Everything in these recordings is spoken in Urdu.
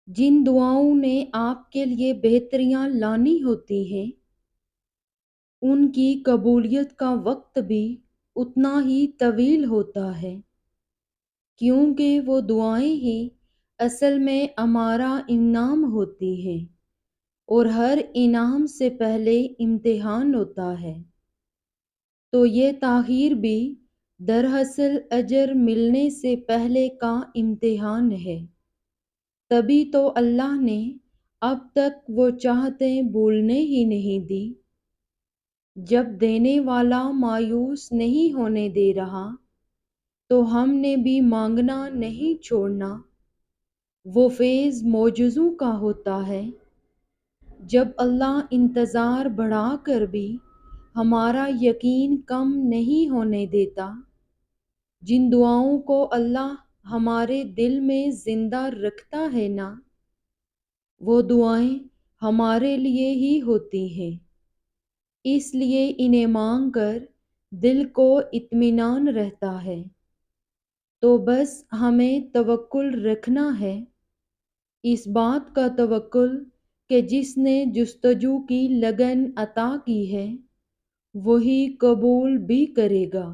جن دعاؤں نے آپ کے لیے بہتریاں لانی ہوتی ہیں ان کی قبولیت کا وقت بھی اتنا ہی طویل ہوتا ہے، کیونکہ وہ دعائیں ہی اصل میں ہمارا انعام ہوتی ہیں، اور ہر انعام سے پہلے امتحان ہوتا ہے۔ تو یہ تاخیر بھی دراصل اجر ملنے سے پہلے کا امتحان ہے۔ تبھی تو اللہ نے اب تک وہ چاہتیں بھولنے ہی نہیں دی۔ جب دینے والا مایوس نہیں ہونے دے رہا تو ہم نے بھی مانگنا نہیں چھوڑنا۔ وہ فیض معجزوں کا ہوتا ہے جب اللہ انتظار بڑھا کر بھی ہمارا یقین کم نہیں ہونے دیتا۔ جن دعاؤں کو اللہ ہمارے دل میں زندہ رکھتا ہے نا، وہ دعائیں ہمارے لیے ہی ہوتی ہیں، اس لیے انہیں مانگ کر دل کو اطمینان رہتا ہے۔ تو بس ہمیں توکل رکھنا ہے، اس بات کا توکل کہ جس نے جستجو کی لگن عطا کی ہے وہی قبول بھی کرے گا۔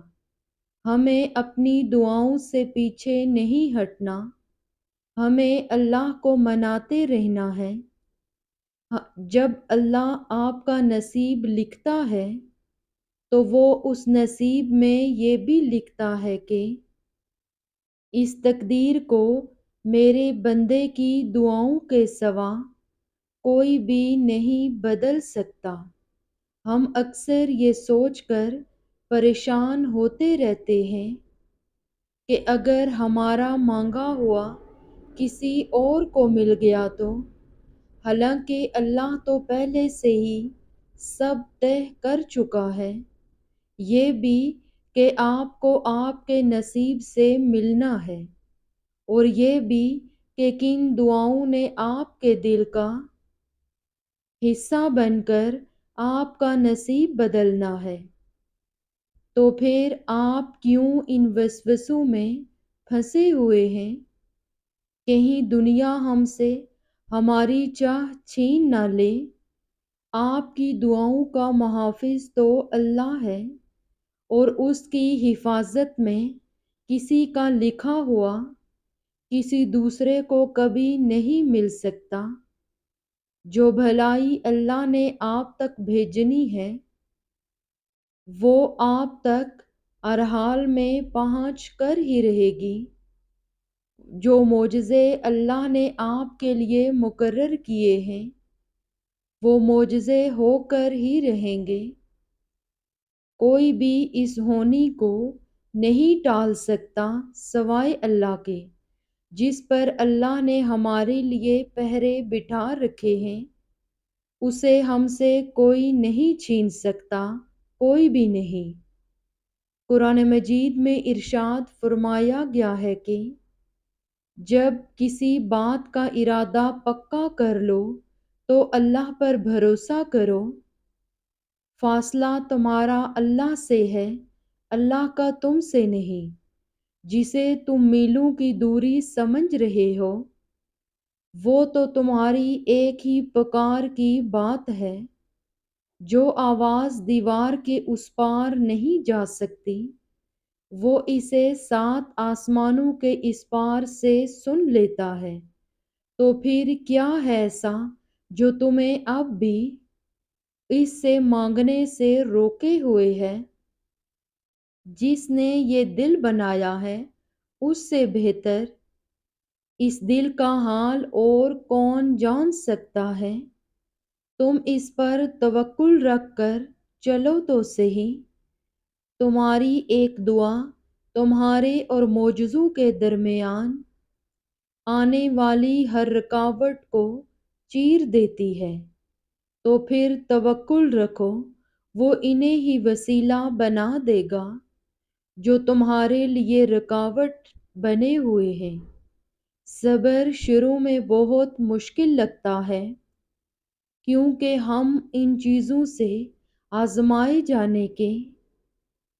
ہمیں اپنی دعاؤں سے پیچھے نہیں ہٹنا، ہمیں اللہ کو مناتے رہنا ہے۔ جب اللہ آپ کا نصیب لکھتا ہے تو وہ اس نصیب میں یہ بھی لکھتا ہے کہ اس تقدیر کو میرے بندے کی دعاؤں کے سوا کوئی بھی نہیں بدل سکتا۔ ہم اکثر یہ سوچ کر پریشان ہوتے رہتے ہیں کہ اگر ہمارا مانگا ہوا کسی اور کو مل گیا تو، حالانکہ اللہ تو پہلے سے ہی سب طے کر چکا ہے، یہ بھی کہ آپ کو آپ کے نصیب سے ملنا ہے، اور یہ بھی کہ کن دعاؤں نے آپ کے دل کا حصہ بن کر آپ کا نصیب بدلنا ہے۔ تو پھر آپ کیوں ان وسوسوں میں پھنسے ہوئے ہیں؟ کہیں دنیا ہم سے ہماری چاہ چھین نہ لے۔ آپ کی دعاؤں کا محافظ تو اللہ ہے، اور اس کی حفاظت میں کسی کا لکھا ہوا کسی دوسرے کو کبھی نہیں مل سکتا۔ جو بھلائی اللہ نے آپ تک بھیجنی ہے وہ آپ تک ہر حال میں پہنچ کر ہی رہے گی۔ جو معجزے اللہ نے آپ کے لیے مقرر کیے ہیں وہ معجزے ہو کر ہی رہیں گے۔ کوئی بھی اس ہونی کو نہیں ٹال سکتا سوائے اللہ کے، جس پر اللہ نے ہمارے لیے پہرے بٹھا رکھے ہیں۔ اسے ہم سے کوئی نہیں چھین سکتا، کوئی بھی نہیں۔ قرآن مجید میں ارشاد فرمایا گیا ہے کہ جب کسی بات کا ارادہ پکا کر لو تو اللہ پر بھروسہ کرو۔ فاصلہ تمہارا اللہ سے ہے، اللہ کا تم سے نہیں۔ جسے تم میلوں کی دوری سمجھ رہے ہو وہ تو تمہاری ایک ہی پکار کی بات ہے، جو آواز دیوار کے اس پار نہیں جا سکتی، وہ اسے 7 آسمانوں کے اس پار سے سن لیتا ہے۔ تو پھر کیا ہے ایسا جو تمہیں اب بھی اس سے مانگنے سے روکے ہوئے ہے؟ جس نے یہ دل بنایا ہے اس سے بہتر اس دل کا حال اور کون جان سکتا ہے؟ تم اس پر توکل رکھ کر چلو تو صحیح۔ تمہاری ایک دعا تمہارے اور معجزوں کے درمیان آنے والی ہر رکاوٹ کو چیر دیتی ہے۔ تو پھر توکل رکھو، وہ انہیں ہی وسیلہ بنا دے گا جو تمہارے لیے رکاوٹ بنے ہوئے ہیں۔ صبر شروع میں بہت مشکل لگتا ہے، کیونکہ ہم ان چیزوں سے آزمائے جانے کے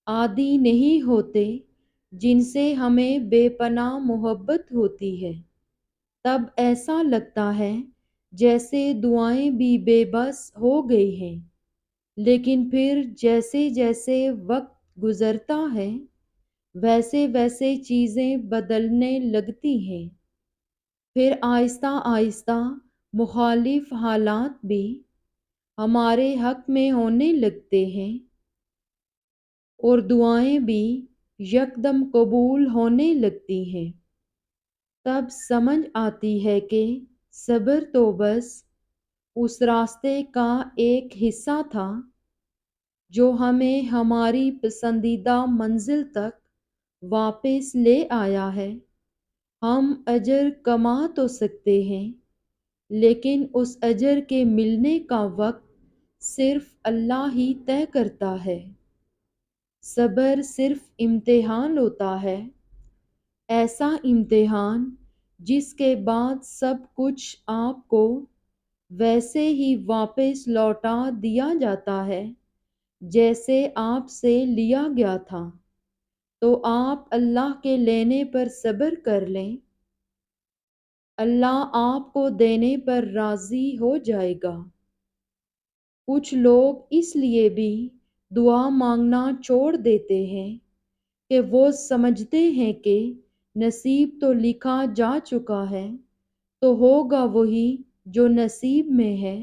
عادی نہیں ہوتے جن سے ہمیں بے پناہ محبت ہوتی ہے۔ تب ایسا لگتا ہے جیسے دعائیں بھی بے بس ہو گئی ہیں، لیکن پھر جیسے جیسے وقت گزرتا ہے ویسے ویسے چیزیں بدلنے لگتی ہیں۔ پھر آہستہ آہستہ مخالف حالات بھی ہمارے حق میں ہونے لگتے ہیں اور دعائیں بھی یکدم قبول ہونے لگتی ہیں۔ تب سمجھ آتی ہے کہ صبر تو بس اس راستے کا ایک حصہ تھا جو ہمیں ہماری پسندیدہ منزل تک واپس لے آیا ہے۔ ہم اجر کما تو سکتے ہیں، لیکن اس اجر کے ملنے کا وقت صرف اللہ ہی طے کرتا ہے۔ صبر صرف امتحان ہوتا ہے، ایسا امتحان جس کے بعد سب کچھ آپ کو ویسے ہی واپس لوٹا دیا جاتا ہے جیسے آپ سے لیا گیا تھا۔ تو آپ اللہ کے لینے پر صبر کر لیں، اللہ آپ کو دینے پر راضی ہو جائے گا۔ کچھ لوگ اس لیے بھی دعا مانگنا چھوڑ دیتے ہیں کہ وہ سمجھتے ہیں کہ نصیب تو لکھا جا چکا ہے، تو ہوگا وہی جو نصیب میں ہے۔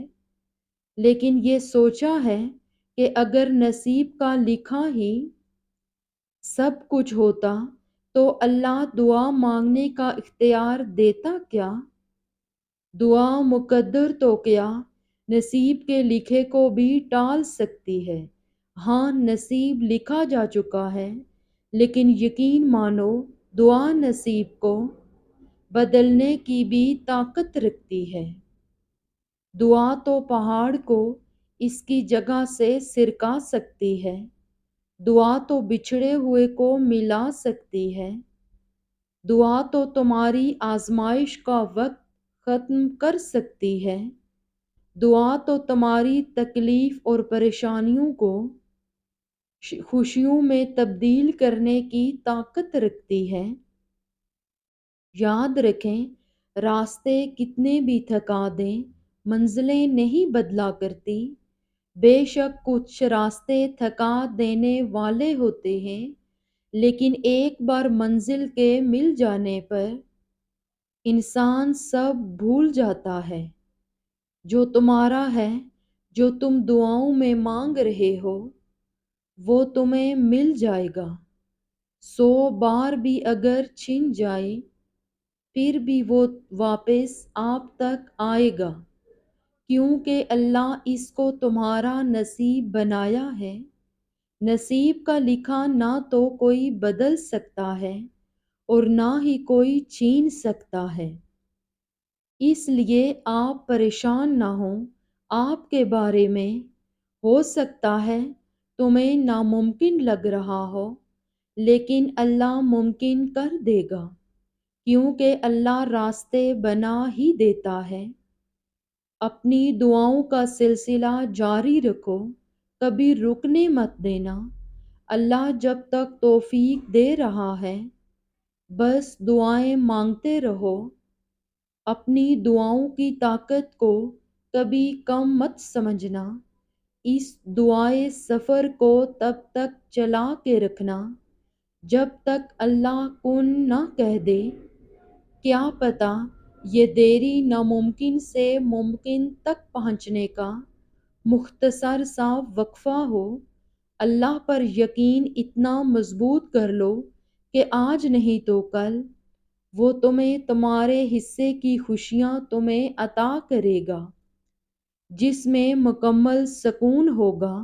لیکن یہ سوچا ہے کہ اگر نصیب کا لکھا ہی سب کچھ ہوتا تو اللہ دعا مانگنے کا اختیار دیتا کیا؟ دعا مقدر تو کیا نصیب کے لکھے کو بھی ٹال سکتی ہے؟ ہاں، نصیب لکھا جا چکا ہے، لیکن یقین مانو دعا نصیب کو بدلنے کی بھی طاقت رکھتی ہے۔ دعا تو پہاڑ کو اس کی جگہ سے سرکا سکتی ہے، دعا تو بچھڑے ہوئے کو ملا سکتی ہے، دعا تو تمہاری آزمائش کا وقت ختم کر سکتی ہے، دعا تو تمہاری تکلیف اور پریشانیوں کو خوشیوں میں تبدیل کرنے کی طاقت رکھتی ہے۔ یاد رکھیں، راستے کتنے بھی تھکا دیں منزلیں نہیں بدلا کرتی۔ بے شک کچھ راستے تھکا دینے والے ہوتے ہیں، لیکن ایک بار منزل کے مل جانے پر انسان سب بھول جاتا ہے۔ جو تمہارا ہے، جو تم دعاؤں میں مانگ رہے ہو، وہ تمہیں مل جائے گا۔ 100 بار بھی اگر چھن جائے پھر بھی وہ واپس آپ تک آئے گا، کیونکہ اللہ اس کو تمہارا نصیب بنایا ہے۔ نصیب کا لکھا نہ تو کوئی بدل سکتا ہے اور نہ ہی کوئی چھین سکتا ہے۔ اس لیے آپ پریشان نہ ہوں آپ کے بارے میں۔ ہو سکتا ہے تمہیں ناممکن لگ رہا ہو، لیکن اللہ ممکن کر دے گا، کیونکہ اللہ راستے بنا ہی دیتا ہے۔ اپنی دعاؤں کا سلسلہ جاری رکھو، کبھی رکنے مت دینا۔ اللہ جب تک توفیق دے رہا ہے بس دعائیں مانگتے رہو۔ اپنی دعاؤں کی طاقت کو کبھی کم مت سمجھنا۔ اس دعائے سفر کو تب تک چلا کے رکھنا جب تک اللہ کن نہ کہہ دے۔ کیا پتہ یہ دیری ناممکن سے ممکن تک پہنچنے کا مختصر سا وقفہ ہو۔ اللہ پر یقین اتنا مضبوط کر لو کہ آج نہیں تو کل وہ تمہیں تمہارے حصے کی خوشیاں تمہیں عطا کرے گا، جس میں مکمل سکون ہوگا۔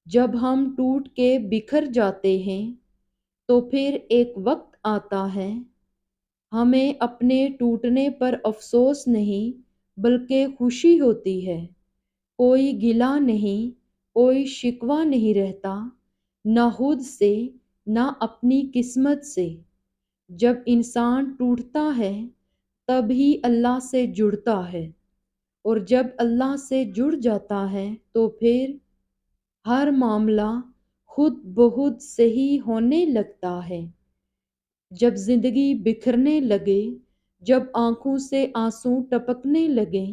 جب ہم ٹوٹ کے بکھر جاتے ہیں تو پھر ایک وقت آتا ہے ہمیں اپنے ٹوٹنے پر افسوس نہیں بلکہ خوشی ہوتی ہے۔ کوئی گلہ نہیں، کوئی شکوہ نہیں رہتا، نہ خود سے نہ اپنی قسمت سے۔ جب انسان ٹوٹتا ہے تب ہی اللہ سے جڑتا ہے، اور جب اللہ سے جڑ جاتا ہے تو پھر ہر معاملہ خود بخود صحیح ہونے لگتا ہے۔ جب زندگی بکھرنے لگے، جب آنکھوں سے آنسو ٹپکنے لگیں،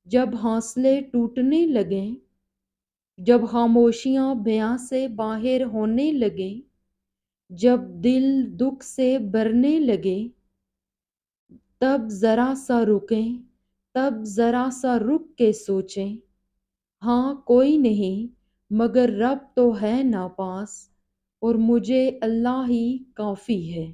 جب حوصلے ٹوٹنے لگیں، جب خاموشیاں بیاں سے باہر ہونے لگیں، جب دل دکھ سے بھرنے لگے، تب ذرا سا رکیں، تب ذرا سا رک کے سوچیں، ہاں کوئی نہیں مگر رب تو ہے نا پاس، اور مجھے اللہ ہی کافی ہے۔